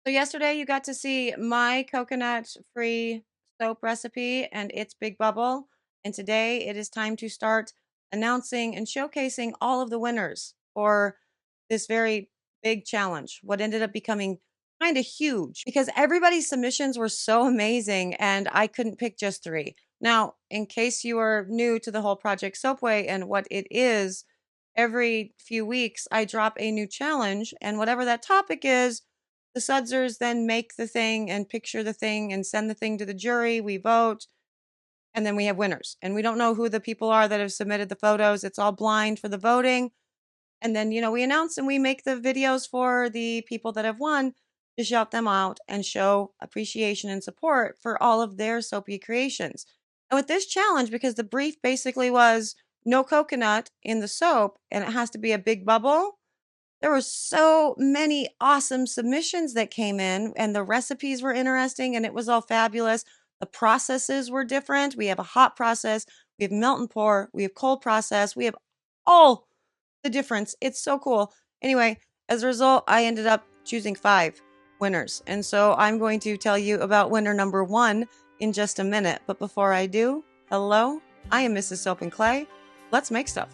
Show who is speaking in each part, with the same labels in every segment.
Speaker 1: So yesterday you got to see my coconut-free soap recipe and its big bubble. And today it is time to start announcing and showcasing all of the winners for this very big challenge. What ended up becoming kind of huge because everybody's submissions were so amazing and I couldn't pick just three. Now, in case you are new to the whole Project Soapway and what it is, every few weeks I drop a new challenge, and whatever that topic is, the sudsers then make the thing and picture the thing and send the thing to the jury. We vote, and then we have winners. And we don't know who the people are that have submitted the photos. It's all blind for the voting. And then, we announce and we make the videos for the people that have won to shout them out and show appreciation and support for all of their soapy creations. And with this challenge, because the brief basically was no coconut in the soap and it has to be a big bubble, there were so many awesome submissions that came in, and the recipes were interesting, and it was all fabulous. The processes were different. We have a hot process, we have melt and pour, we have cold process, we have all the difference. It's so cool. Anyway, as a result, I ended up choosing 5 winners. And so I'm going to tell you about winner number 1 in just a minute. But before I do, hello, I am Mrs. Soap and Clay. Let's make stuff.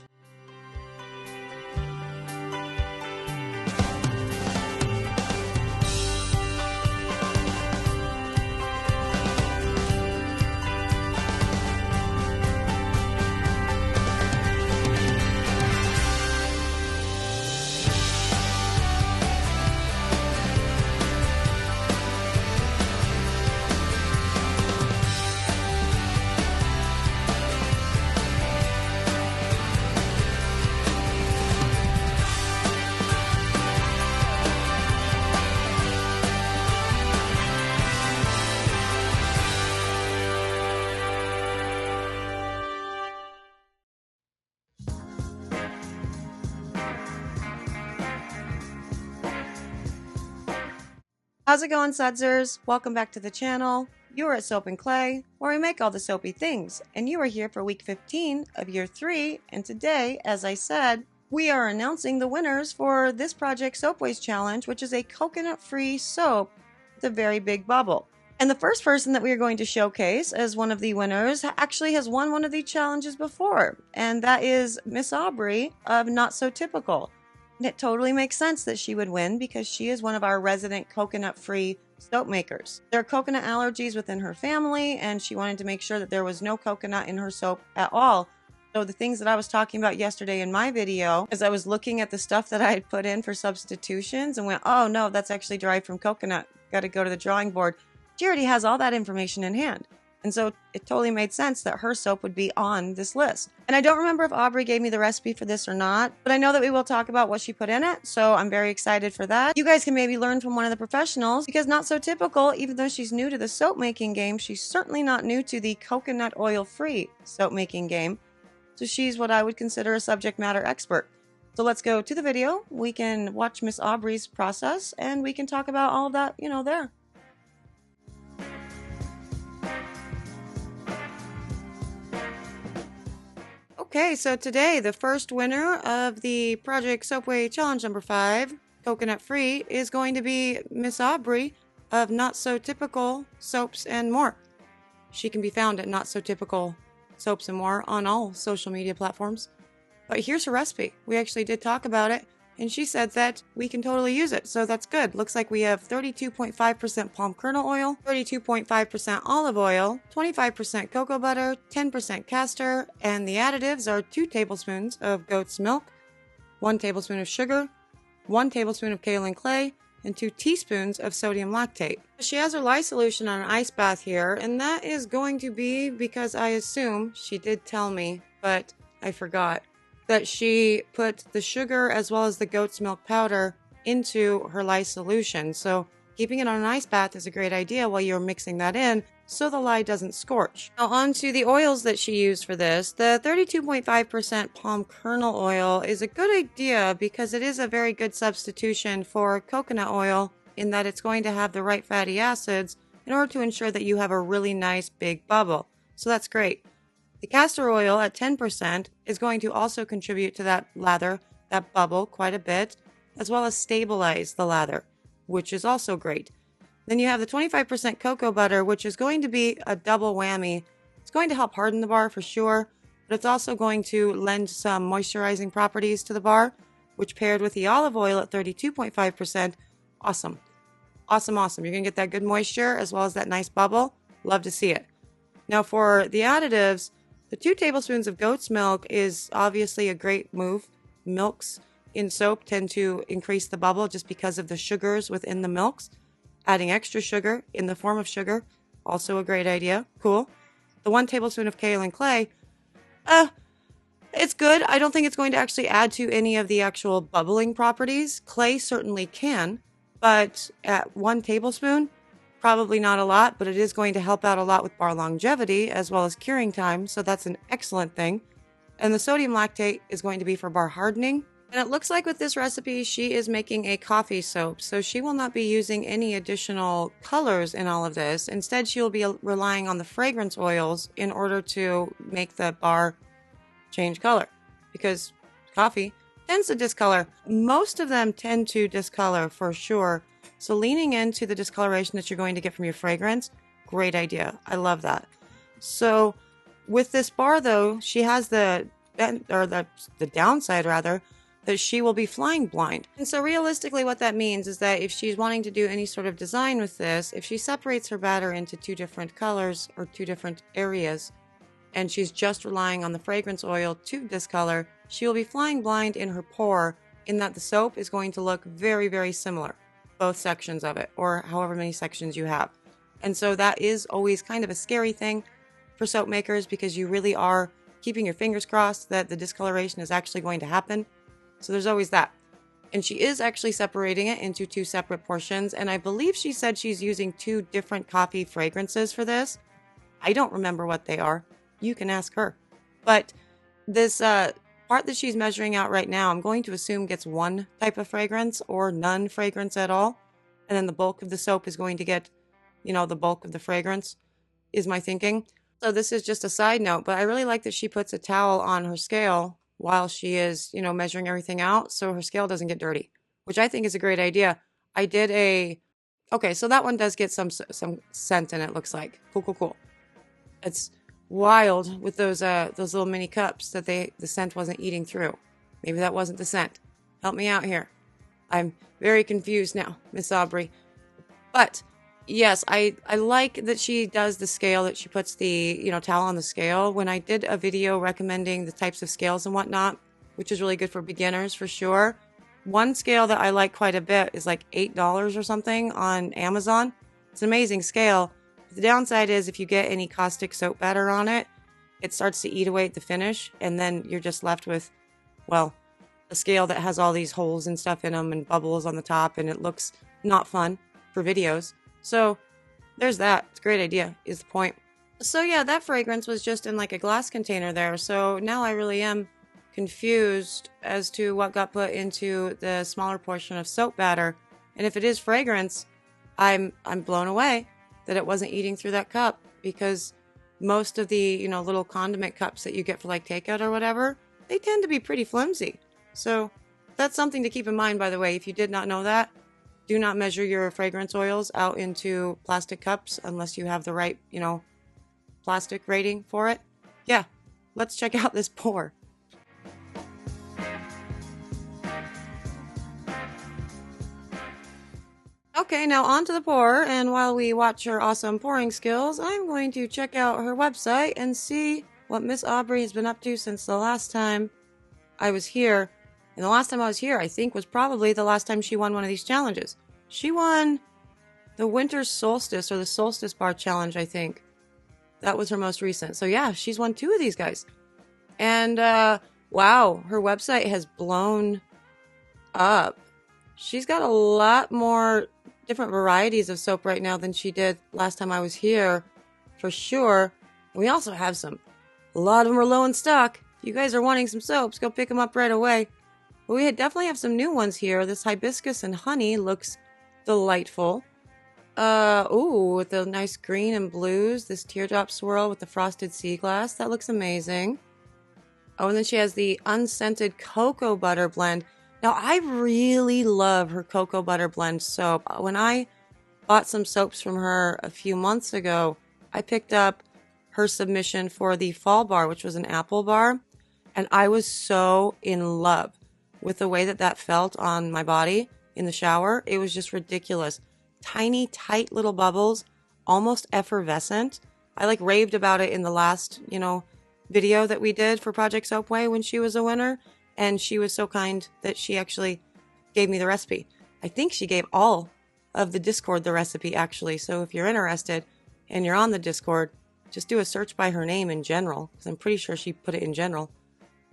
Speaker 1: How's it going, sudsers? Welcome back to the channel. You are at Soap and Clay, where we make all the soapy things, and you are here for week 15 of year 3, and today, as I said, we are announcing the winners for this Project Soapways Challenge, which is a coconut-free soap with a very big bubble. And the first person that we are going to showcase as one of the winners actually has won one of these challenges before, and that is Miss Aubrey of Not So Typical. And it totally makes sense that she would win because she is one of our resident coconut-free soap makers. There are coconut allergies within her family, and she wanted to make sure that there was no coconut in her soap at all. So the things that I was talking about yesterday in my video, as I was looking at the stuff that I had put in for substitutions and went, oh no, that's actually derived from coconut. Got to go to the drawing board. She already has all that information in hand. And so it totally made sense that her soap would be on this list. And I don't remember if Aubrey gave me the recipe for this or not, but I know that we will talk about what she put in it, so I'm very excited for that. You guys can maybe learn from one of the professionals, because Not So Typical, even though she's new to the soap making game, she's certainly not new to the coconut oil free soap making game. So she's what I would consider a subject matter expert. So let's go to the video. We can watch Miss Aubrey's process and we can talk about all of that, there. Okay, so today the first winner of the Project Soapway Challenge number 5, coconut free, is going to be Miss Aubrey of Not So Typical Soaps and More. She can be found at Not So Typical Soaps and More on all social media platforms. But here's her recipe. We actually did talk about it, and she said that we can totally use it, so that's good. Looks like we have 32.5% palm kernel oil, 32.5% olive oil, 25% cocoa butter, 10% castor, and the additives are 2 tablespoons of goat's milk, 1 tablespoon of sugar, 1 tablespoon of kaolin clay, and 2 teaspoons of sodium lactate. She has her lye solution on an ice bath here, and that is going to be because I assume, she did tell me, but I forgot, that she put the sugar as well as the goat's milk powder into her lye solution. So keeping it on an ice bath is a great idea while you're mixing that in so the lye doesn't scorch. Now on to the oils that she used for this. The 32.5% palm kernel oil is a good idea because it is a very good substitution for coconut oil in that it's going to have the right fatty acids in order to ensure that you have a really nice big bubble. So that's great. The castor oil at 10% is going to also contribute to that lather, that bubble, quite a bit, as well as stabilize the lather, which is also great. Then you have the 25% cocoa butter, which is going to be a double whammy. It's going to help harden the bar for sure, but it's also going to lend some moisturizing properties to the bar, which paired with the olive oil at 32.5%, awesome. Awesome, awesome. You're going to get that good moisture as well as that nice bubble. Love to see it. Now for the additives, the 2 tablespoons of goat's milk is obviously a great move. Milks in soap tend to increase the bubble just because of the sugars within the milks. Adding extra sugar in the form of sugar, also a great idea. Cool. The 1 tablespoon of kaolin clay, it's good. I don't think it's going to actually add to any of the actual bubbling properties. Clay certainly can, but at 1 tablespoon, probably not a lot, but it is going to help out a lot with bar longevity as well as curing time, so that's an excellent thing. And the sodium lactate is going to be for bar hardening. And it looks like with this recipe, she is making a coffee soap, so she will not be using any additional colors in all of this. Instead, she will be relying on the fragrance oils in order to make the bar change color, because coffee tends to discolor. Most of them tend to discolor for sure. So leaning into the discoloration that you're going to get from your fragrance, great idea. I love that. So with this bar though, she has the downside rather, that she will be flying blind. And so realistically what that means is that if she's wanting to do any sort of design with this, if she separates her batter into 2 different colors or 2 different areas, and she's just relying on the fragrance oil to discolor, she will be flying blind in her pour, in that the soap is going to look very, very similar, both sections of it, or however many sections you have. And so that is always kind of a scary thing for soap makers, because you really are keeping your fingers crossed that the discoloration is actually going to happen. So there's always that. And she is actually separating it into 2 separate portions, and I believe she said she's using 2 different coffee fragrances for this. I don't remember what they are. You can ask her. But this part that she's measuring out right now, I'm going to assume gets 1 type of fragrance or none fragrance at all. And then the bulk of the soap is going to get, you know, the bulk of the fragrance, is my thinking. So this is just a side note, but I really like that she puts a towel on her scale while she is, you know, measuring everything out, so her scale doesn't get dirty, which I think is a great idea. I did okay, so that one does get some scent in it, looks like. Cool, cool, cool. It's wild with those little mini cups that the scent wasn't eating through. Maybe that wasn't the scent. Help me out here. I'm very confused now, Miss Aubrey. But yes, I like that she does the scale, that she puts the, you know, towel on the scale. When I did a video recommending the types of scales and whatnot, which is really good for beginners for sure. One scale that I like quite a bit is like $8 or something on Amazon. It's an amazing scale. The downside is if you get any caustic soap batter on it, it starts to eat away at the finish, and then you're just left with, well, a scale that has all these holes and stuff in them and bubbles on the top, and it looks not fun for videos. So there's that. It's a great idea, is the point. So yeah, that fragrance was just in like a glass container there. So now I really am confused as to what got put into the smaller portion of soap batter. And if it is fragrance, I'm blown away that it wasn't eating through that cup, because most of the, you know, little condiment cups that you get for like takeout or whatever, they tend to be pretty flimsy. So that's something to keep in mind, by the way. If you did not know that, do not measure your fragrance oils out into plastic cups unless you have the right, you know, plastic rating for it. Yeah, let's check out this pour. Okay, now on to the pour, and while we watch her awesome pouring skills, I'm going to check out her website and see what Miss Aubrey has been up to since the last time I was here. And the last time I was here, I think, was probably the last time she won one of these challenges. She won the Winter Solstice, or the Solstice Bar Challenge, I think. That was her most recent. So yeah, she's won 2 of these guys. And wow, her website has blown up. She's got a lot more different varieties of soap right now than she did last time I was here, for sure. And we also have a lot of them are low in stock. If you guys are wanting some soaps, go pick them up right away. But we definitely have some new ones here. This hibiscus and honey looks delightful. Ooh, with the nice green and blues. This teardrop swirl with the frosted sea glass. That looks amazing. Oh, and then she has the unscented cocoa butter blend. Now, I really love her cocoa butter blend soap. When I bought some soaps from her a few months ago, I picked up her submission for the fall bar, which was an apple bar. And I was so in love with the way that that felt on my body in the shower. It was just ridiculous. Tiny, tight little bubbles, almost effervescent. I like raved about it in the last, video that we did for Project Soapway when she was a winner. And she was so kind that she actually gave me the recipe. I think she gave all of the Discord the recipe, actually. So if you're interested and you're on the Discord, just do a search by her name in general, because I'm pretty sure she put it in general,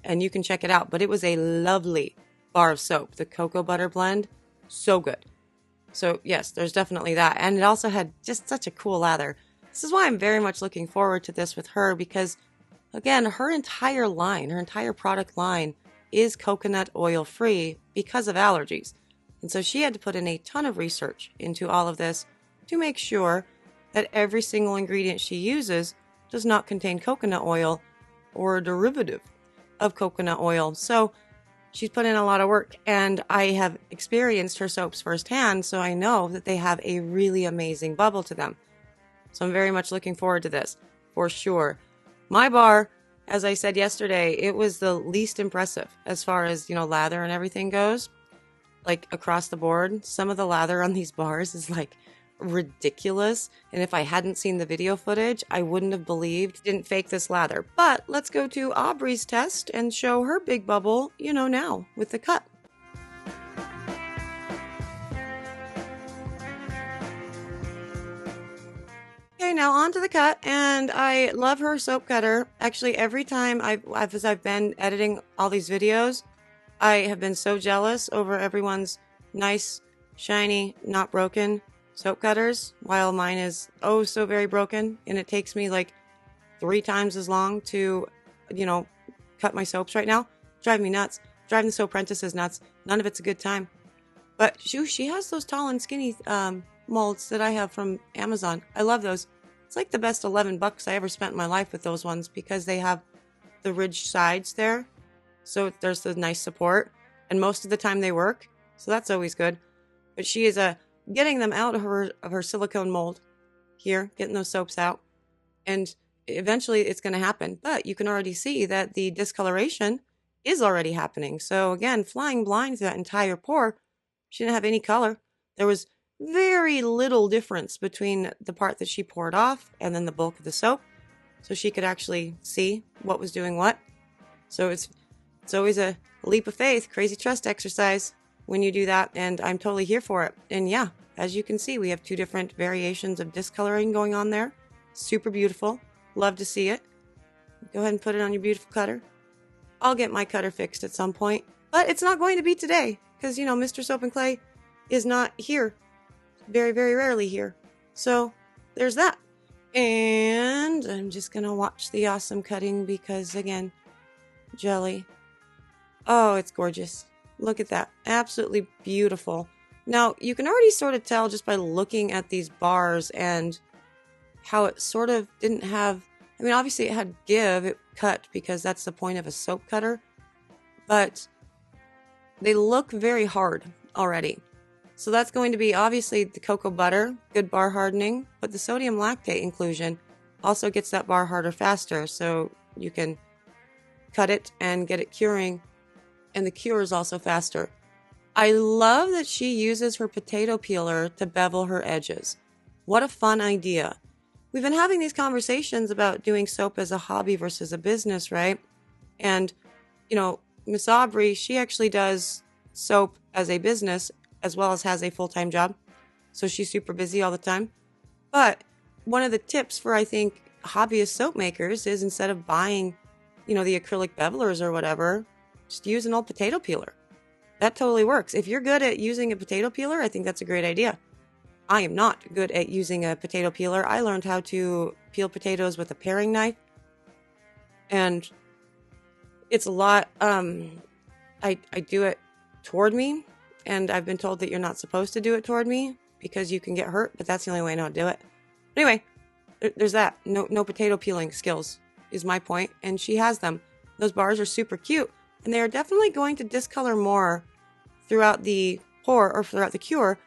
Speaker 1: and you can check it out. But it was a lovely bar of soap. The cocoa butter blend, so good. So yes, there's definitely that. And it also had just such a cool lather. This is why I'm very much looking forward to this with her, because again, her entire line, her entire product line is coconut oil free because of allergies. And so she had to put in a ton of research into all of this to make sure that every single ingredient she uses does not contain coconut oil or a derivative of coconut oil. So she's put in a lot of work, and I have experienced her soaps firsthand, so I know that they have a really amazing bubble to them. So I'm very much looking forward to this, for sure. My bar, as I said yesterday, it was the least impressive as far as, lather and everything goes. Like across the board, some of the lather on these bars is like ridiculous. And if I hadn't seen the video footage, I wouldn't have believed didn't fake this lather. But let's go to Aubrey's test and show her big bubble, now with the cut. Okay, now on to the cut, and I love her soap cutter. Actually, every time as I've been editing all these videos, I have been so jealous over everyone's nice, shiny, not broken soap cutters, while mine is oh so very broken, and it takes me like 3 times as long to, cut my soaps right now. Drive me nuts. Driving the soap apprentices nuts. None of it's a good time. But she has those tall and skinny molds that I have from Amazon. I love those. It's like the best $11 I ever spent in my life with those ones, because they have the ridged sides there. So there's the nice support, and most of the time they work. So that's always good. But she is getting them out of her silicone mold here, getting those soaps out. And eventually it's going to happen. But you can already see that the discoloration is already happening. So again, flying blind through that entire pour, she didn't have any color. There was very little difference between the part that she poured off and then the bulk of the soap. So she could actually see what was doing what. So it's always a leap of faith, crazy trust exercise when you do that, and I'm totally here for it. And yeah, as you can see, we have 2 different variations of discoloring going on there. Super beautiful. Love to see it. Go ahead and put it on your beautiful cutter. I'll get my cutter fixed at some point, but it's not going to be today, because, Mr. Soap and Clay is not here. Very, very rarely here. So there's that. And I'm just going to watch the awesome cutting because, again, jelly. Oh, it's gorgeous. Look at that. Absolutely beautiful. Now, you can already sort of tell just by looking at these bars and how it sort of didn't have... I mean, obviously it had give, it cut, because that's the point of a soap cutter. But they look very hard already. So that's going to be obviously the cocoa butter, good bar hardening, but the sodium lactate inclusion also gets that bar harder faster, so you can cut it and get it curing, and the cure is also faster. I love that she uses her potato peeler to bevel her edges. What a fun idea. We've been having these conversations about doing soap as a hobby versus a business, right? And, Miss Aubrey, she actually does soap as a business as well as has a full-time job. So she's super busy all the time. But one of the tips for, I think, hobbyist soap makers is, instead of buying, the acrylic bevelers or whatever, just use an old potato peeler. That totally works. If you're good at using a potato peeler, I think that's a great idea. I am not good at using a potato peeler. I learned how to peel potatoes with a paring knife. And it's a lot, I do it toward me. And I've been told that you're not supposed to do it toward me because you can get hurt, but that's the only way I know how to do it. Anyway, there's that. No potato peeling skills is my point, and she has them. Those bars are super cute, and they are definitely going to discolor more throughout the pour or throughout the cure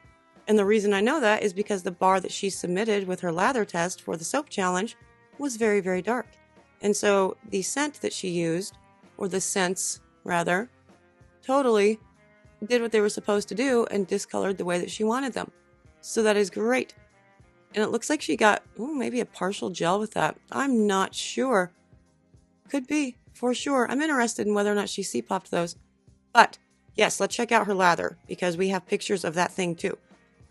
Speaker 1: And the reason I know that is because the bar that she submitted with her lather test for the soap challenge was very, very dark. And so the scent that she used, or the scents rather, totally did what they were supposed to do and discolored the way that she wanted them. So that is great. And it looks like she got, maybe a partial gel with that. I'm not sure. Could be, for sure. I'm interested in whether or not she C-popped those. But, yes, let's check out her lather, because we have pictures of that thing too.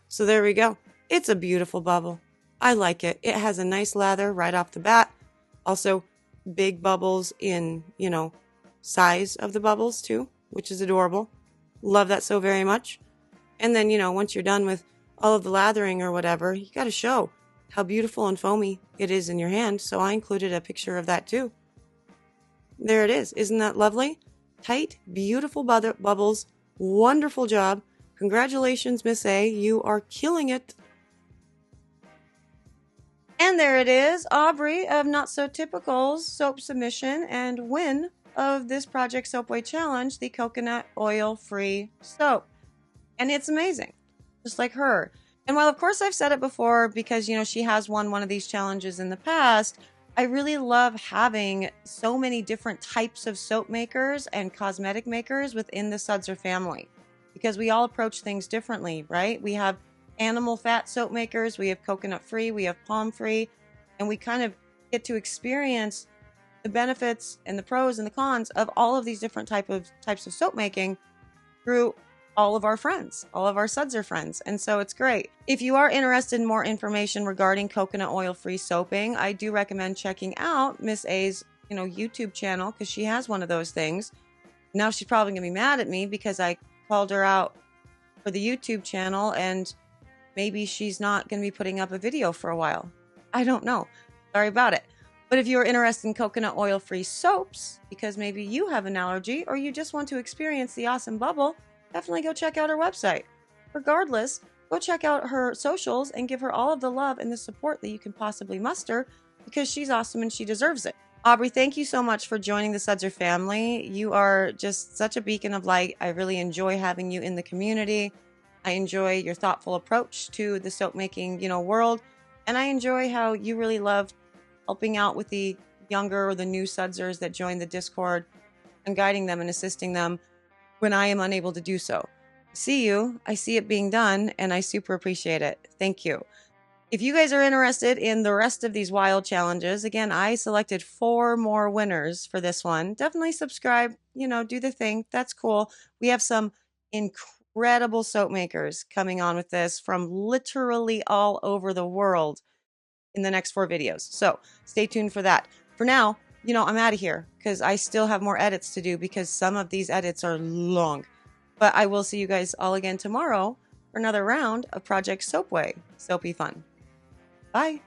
Speaker 1: So there we go. It's a beautiful bubble. I like it. It has a nice lather right off the bat. Also, big bubbles in, size of the bubbles too, which is adorable. Love that so very much. And then, once you're done with all of the lathering or whatever, you got to show how beautiful and foamy it is in your hand. So I included a picture of that too. There it is. Isn't that lovely? Tight, beautiful bubbles. Wonderful job. Congratulations, Miss A. You are killing it. And there it is, Aubrey of Not So Typical's soap submission and win of this Project Soapway Challenge, the coconut oil-free soap. And it's amazing, just like her. And while, of course, I've said it before because, she has won one of these challenges in the past, I really love having so many different types of soap makers and cosmetic makers within the Sudzer family, because we all approach things differently, right? We have animal fat soap makers, we have coconut free, we have palm free, and we kind of get to experience the benefits and the pros and the cons of all of these different types of soap making through all of our friends, all of our Sudzer friends. And so it's great. If you are interested in more information regarding coconut oil free soaping, I do recommend checking out Miss A's, YouTube channel, because she has one of those things. Now she's probably gonna be mad at me because I called her out for the YouTube channel and maybe she's not going to be putting up a video for a while. I don't know. Sorry about it. But if you're interested in coconut oil-free soaps, because maybe you have an allergy or you just want to experience the awesome bubble, definitely go check out her website. Regardless, go check out her socials and give her all of the love and the support that you can possibly muster, because she's awesome and she deserves it. Aubrey, thank you so much for joining the Sudzer family. You are just such a beacon of light. I really enjoy having you in the community. I enjoy your thoughtful approach to the soap making, world. And I enjoy how you really love helping out with the younger or the new Sudzers that join the Discord and guiding them and assisting them when I am unable to do so. I see you, I see it being done, and I super appreciate it. Thank you. If you guys are interested in the rest of these wild challenges, again, I selected 4 more winners for this one. Definitely subscribe, do the thing. That's cool. We have some incredible soap makers coming on with this from literally all over the world in the next 4 videos. So stay tuned for that. For now, I'm out of here because I still have more edits to do because some of these edits are long. But I will see you guys all again tomorrow for another round of Project Soapway. Soapy fun. Bye.